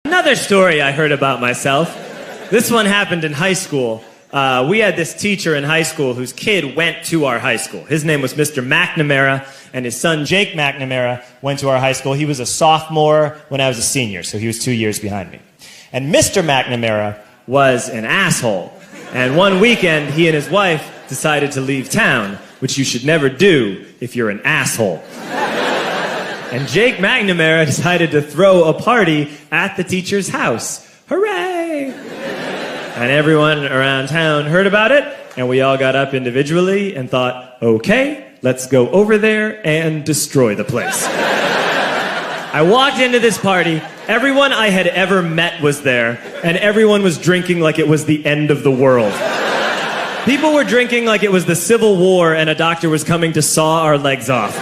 Another story I heard about myself. This one happened in high school. We had this teacher in high school whose kid went to our high school. His name was Mr. McNamara, and his son Jake McNamara went to our high school. He was a sophomore when I was a senior, so he was 2 years behind me. And Mr. McNamara was an asshole. And one weekend, he and his wife decided to leave town, which you should never do if you're an asshole. And Jake McNamara decided to throw a party at the teacher's house. Hooray! And everyone around town heard about it, and we all got up individually and thought, okay, let's go over there and destroy the place. I walked into this party, everyone I had ever met was there, and everyone was drinking like it was the end of the world. People were drinking like it was the Civil War and a doctor was coming to saw our legs off.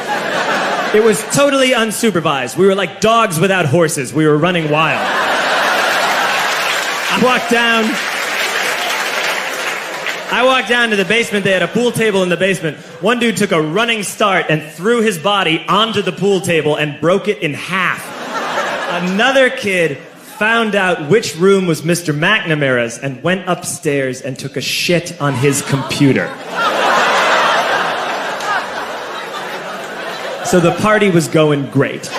It was totally unsupervised. We were like dogs without horses. We were running wild. I walked down to the basement. They had a pool table in the basement. One dude took a running start and threw his body onto the pool table and broke it in half. Another kid found out which room was Mr. McNamara's and went upstairs and took a shit on his computer. So the party was going great.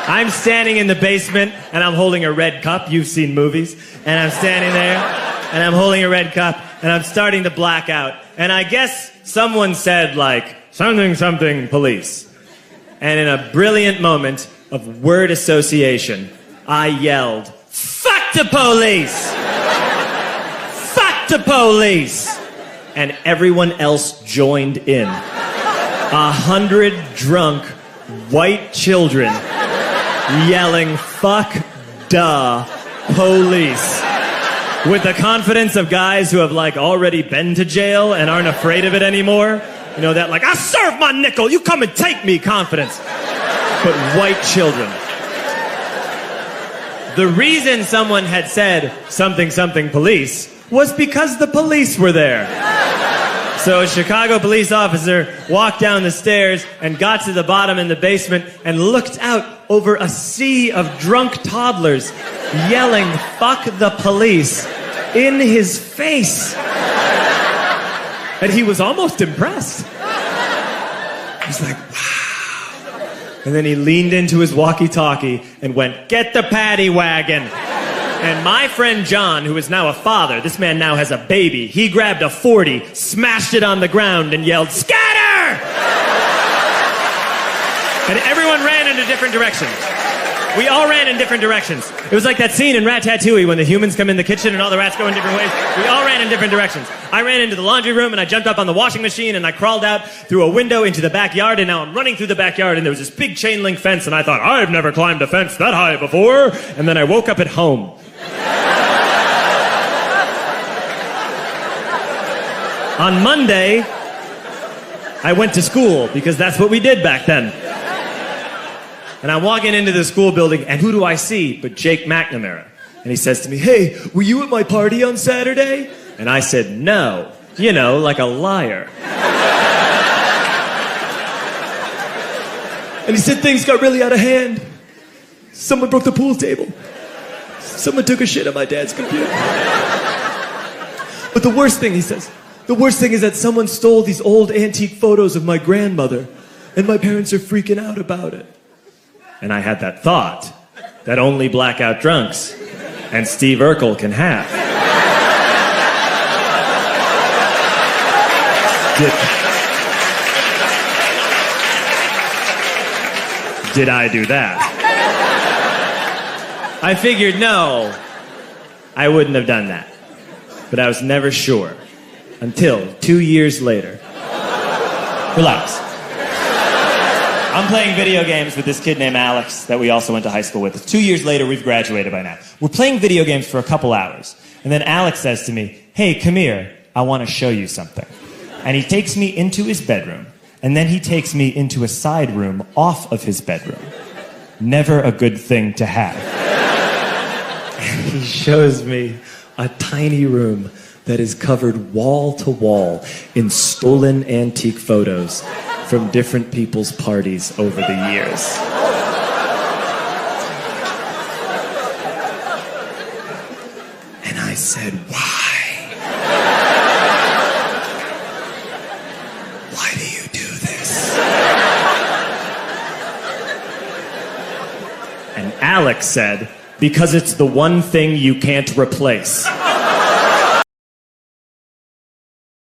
I'm standing in the basement and I'm holding a red cup. You've seen movies. And I'm standing there and I'm holding a red cup and I'm starting to black out. And I guess someone said like, something, something, police. And in a brilliant moment of word association, I yelled, fuck the police! Fuck the police! And everyone else joined in. 100 drunk white children yelling, fuck the police. With the confidence of guys who have like already been to jail and aren't afraid of it anymore. You know, that like, I serve my nickel, you come and take me confidence. But white children. The reason someone had said something, something police was because the police were there. So a Chicago police officer walked down the stairs and got to the bottom in the basement and looked out over a sea of drunk toddlers yelling, fuck the police, in his face. And he was almost impressed. He's like, wow. And then he leaned into his walkie-talkie and went, get the paddy wagon. And my friend John, who is now a father, this man now has a baby, he grabbed a 40, smashed it on the ground, and yelled, scatter! And everyone ran in a different direction. We all ran in different directions. It was like that scene in Ratatouille when the humans come in the kitchen and all the rats go in different ways. We all ran in different directions. I ran into the laundry room and I jumped up on the washing machine and I crawled out through a window into the backyard, and now I'm running through the backyard and there was this big chain link fence and I thought, I've never climbed a fence that high before. And then I woke up at home. On Monday, I went to school because that's what we did back then. And I'm walking into the school building, and who do I see but Jake McNamara? And he says to me, hey, were you at my party on Saturday? And I said, no. You know, like a liar. And he said, things got really out of hand. Someone broke the pool table. Someone took a shit on my dad's computer. But the worst thing, he says, the worst thing is that someone stole these old antique photos of my grandmother, and my parents are freaking out about it. And I had that thought that only blackout drunks and Steve Urkel can have. Did I do that? I figured, no, I wouldn't have done that. But I was never sure. Until 2 years later. Relax. I'm playing video games with this kid named Alex that we also went to high school with. 2 years later, we've graduated by now. We're playing video games for a couple hours. And then Alex says to me, hey, come here. I want to show you something. And he takes me into his bedroom. And then he takes me into a side room off of his bedroom. Never a good thing to have. And he shows me a tiny room that is covered wall to wall in stolen antique photos from different people's parties over the years. I said, why? Why do you do this? And Alex said, because it's the one thing you can't replace.